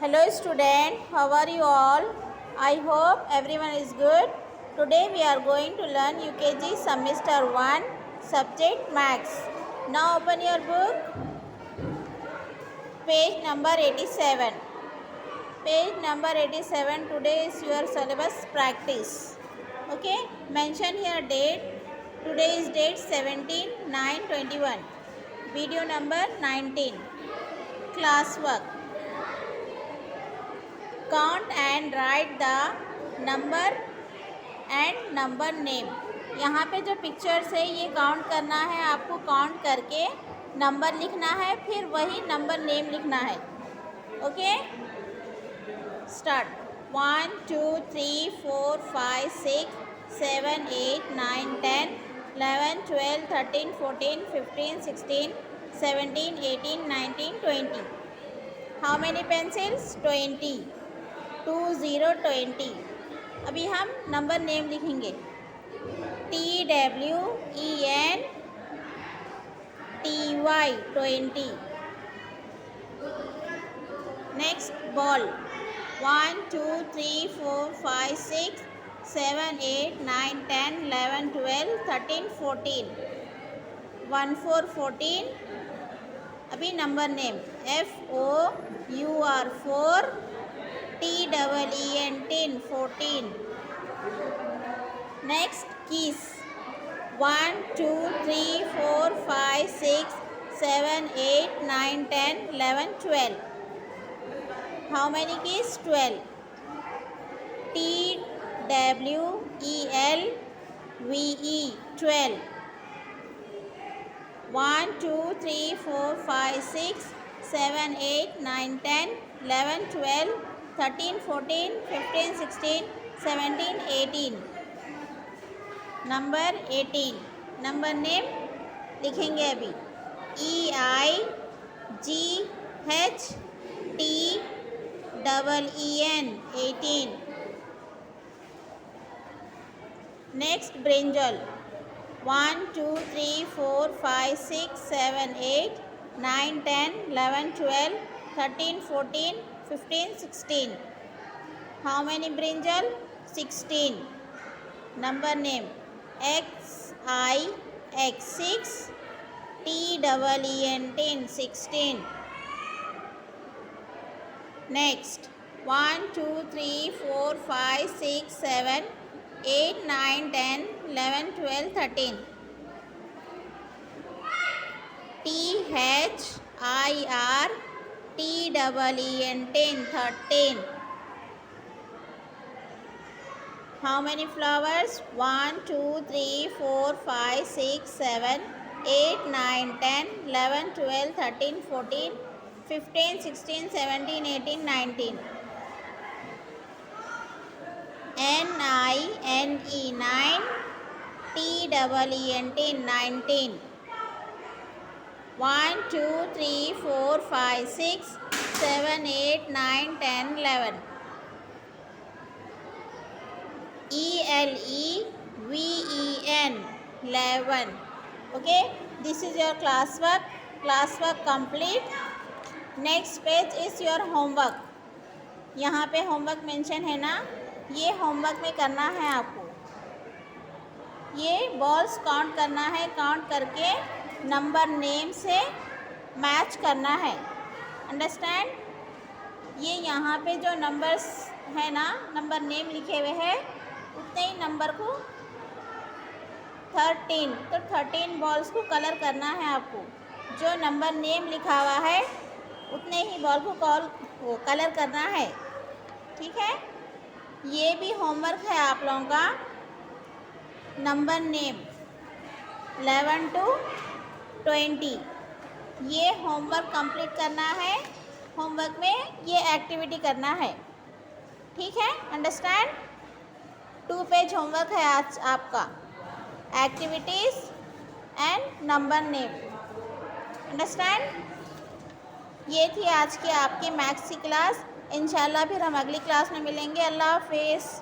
Hello student, how are you all? I hope everyone is good. Today we are going to learn UKG semester 1 subject Maths. Now open your book, page number 87. Page number 87, today is your syllabus practice. Okay, mention here date. Today is date 17/9/21. Video number 19. Classwork. Count and write the number and number name. यहाँ पे जो pictures है ये count करना है आपको, count करके number लिखना है, फिर वही नंबर नेम लिखना है. Okay, start. 1 2 3 4 5 6 7 8 9 10 11 12 13 14 15 16 17 18 19 20. How many pencils? 20. 2 0 20. अभी हम नंबर नेम लिखेंगे. TWEN TY 20. Next ball. 1 2 3 4 5 6 7 8 9 10 11 12 13 14. 1 4 14. अभी number name FOUR 4 TEEN 14. Next keys. 1 2 3 4 5 6 7 8 9 10 11 12. How many keys? 12. TWELVE 12. 1 2 3 4 5 6 7 8 9 10 11 12 13 14 15 16 17 18. Number 18. Number name लिखेंगे अभी. EIGHTEEN 18. Next brinjal. 1 2 3 4 5 6 7 8 9 10 11 12 13 14 15 16. How many brinjal? 16. Number name XIX6 TEEN 16. Next 1 2 3 4 5 6 7 8 9 10 11 12 13. THIRTEEN 13. How many flowers? 1 2 3 4 5 6 7 8 9 10 11 12 13 14 15 16 17 18 19. NINE 9 TEEN 19. 1 2 3 4 5 6 7 8 9 10 11. ELEVEN 11. Okay, this is your classwork. Classwork complete. Next page is your homework. यहाँ पे homework mention है ना, ये homework में करना है आपको. ये बॉल्स काउंट करना है, काउंट करके नंबर नेम से मैच करना है. अंडरस्टैंड? ये यहाँ पे जो नंबर्स है ना, नंबर नेम लिखे हुए हैं, उतने ही नंबर को 13, तो 13 बॉल्स को कलर करना है आपको. जो नंबर नेम लिखा हुआ है उतने ही बॉल को कलर करना है. ठीक है, ये भी होमवर्क है आप लोगों का. Number name 11 to 20. ये होमवर्क कंप्लीट करना है. होमवर्क में ये एक्टिविटी करना है. ठीक है, अंडरस्टैंड? 2 पेज होमवर्क है आज आपका. Activities and number name. Understand? ये थी आज की आपकी मैथ्स की क्लास. इंशाल्लाह फिर हम अगली क्लास में मिलेंगे. अल्लाह हाफिज़.